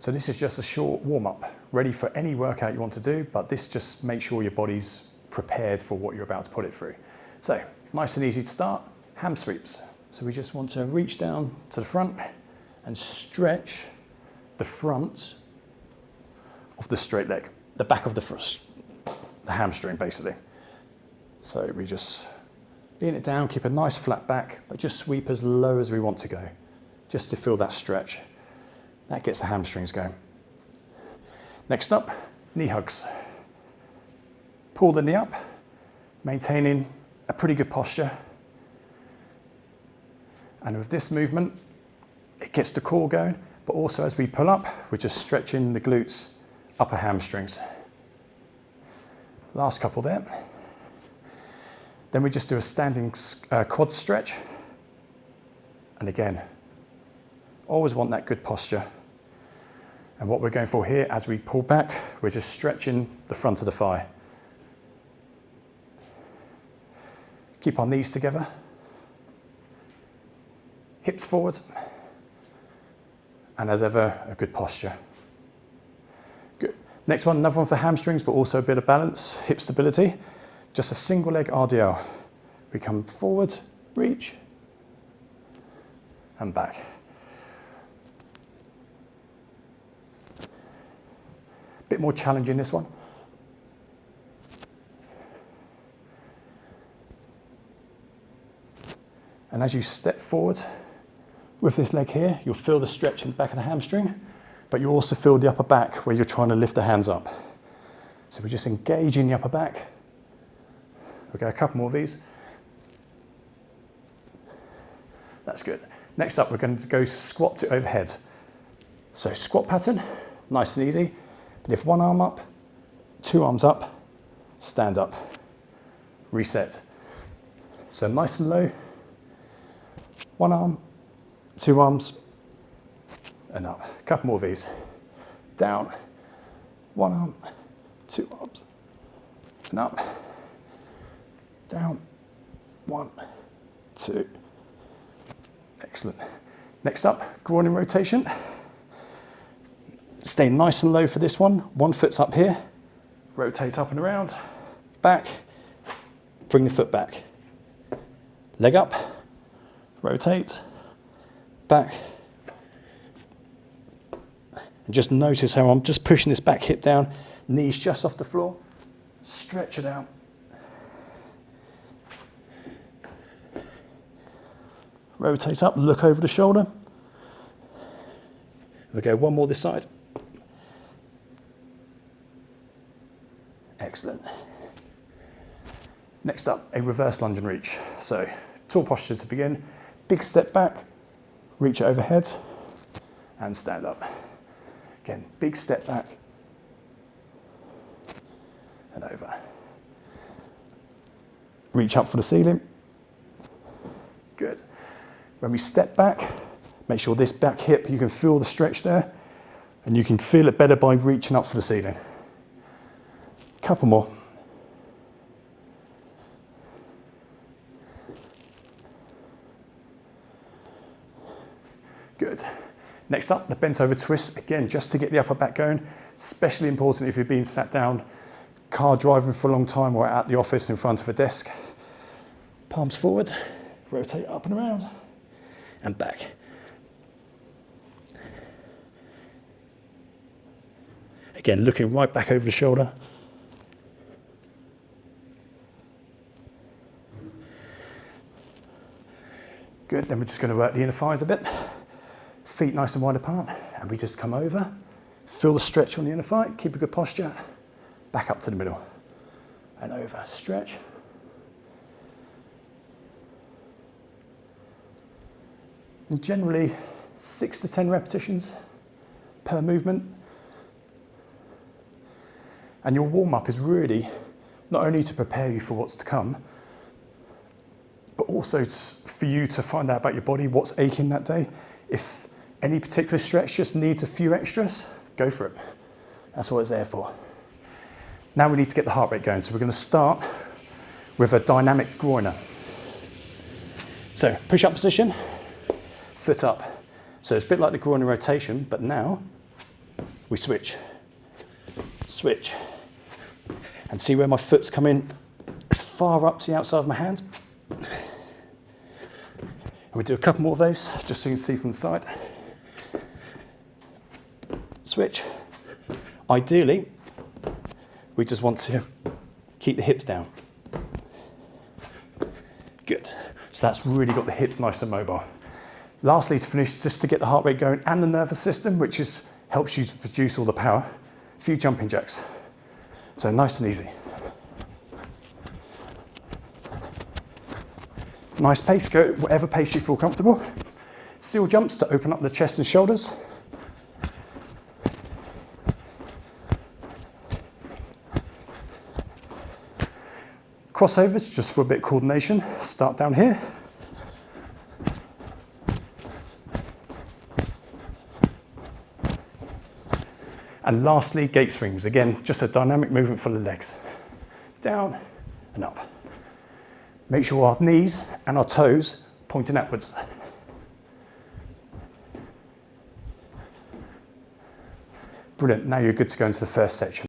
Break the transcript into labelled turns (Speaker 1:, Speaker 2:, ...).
Speaker 1: So this is just a short warm-up, ready for any workout you want to do, but this just makes sure your body's prepared for what you're about to put it through. So nice and easy to start, ham sweeps. So we just want to reach down to the front and stretch the front of the straight leg, the back of the hamstring basically. So we just lean it down, keep a nice flat back, but just sweep as low as we want to go, just to feel that stretch. That gets the hamstrings going. Next up, knee hugs. Pull the knee up, maintaining a pretty good posture. And with this movement, it gets the core going, but also as we pull up, we're just stretching the glutes, upper hamstrings. Last couple there. Then we just do a standing quad stretch. And again, always want that good posture. And what we're going for here, as we pull back, we're just stretching the front of the thigh. Keep our knees together. Hips forward. And as ever, a good posture. Good. Next one, another one for hamstrings, but also a bit of balance, hip stability. Just a single leg RDL. We come forward, reach, and back. Bit more challenging this one. And as you step forward with this leg here, you'll feel the stretch in the back of the hamstring, but you also feel the upper back where you're trying to lift the hands up. So we're just engaging the upper back. We'll go a couple more of these. That's good. Next up, we're going to go squat to overhead. So squat pattern, nice and easy. Lift one arm up, two arms up, stand up, reset. So nice and low, one arm, two arms, and up. A couple more of these. Down, one arm, two arms, and up. Down, one, two. Excellent. Next up, groin rotation. Stay nice and low for this one. One foot's up here. Rotate up and around. Back. Bring the foot back. Leg up. Rotate. Back. And just notice how I'm just pushing this back hip down. Knees just off the floor. Stretch it out. Rotate up. Look over the shoulder. We'll go one more this side. Excellent. Next up, a reverse lunge and reach. So, tall posture to begin. Big step back, reach overhead, and stand up. Again, big step back, and over. Reach up for the ceiling. Good. When we step back, make sure this back hip, you can feel the stretch there, and you can feel it better by reaching up for the ceiling. Couple more. Good. Next up, the bent over twist. Again, just to get the upper back going. Especially important if you've been sat down, car driving for a long time, or at the office in front of a desk. Palms forward, rotate up and around, and back. Again, looking right back over the shoulder. Good, then we're just going to work the inner thighs a bit. Feet nice and wide apart, and we just come over. Feel the stretch on the inner thigh, keep a good posture. Back up to the middle, and over, stretch. And generally, 6 to 10 repetitions per movement. And your warm-up is really not only to prepare you for what's to come, but also for you to find out about your body, what's aching that day. If any particular stretch just needs a few extras, go for it. That's what it's there for. Now we need to get the heart rate going. So we're going to start with a dynamic groiner. So push-up position, foot up. So it's a bit like the groin rotation, but now we switch, switch. And see where my foot's coming as far up to the outside of my hand. And we do a couple more of those, just so you can see from the side. Switch. Ideally, we just want to keep the hips down. Good. So that's really got the hips nice and mobile. Lastly, to finish, just to get the heart rate going and the nervous system, which helps you to produce all the power, a few jumping jacks. So nice and easy. Nice pace, go whatever pace you feel comfortable. Seal jumps to open up the chest and shoulders. Crossovers, just for a bit of coordination. Start down here. And lastly, gate swings. Again, just a dynamic movement for the legs. Down and up. Make sure our knees and our toes pointing outwards. Brilliant, now you're good to go into the first section.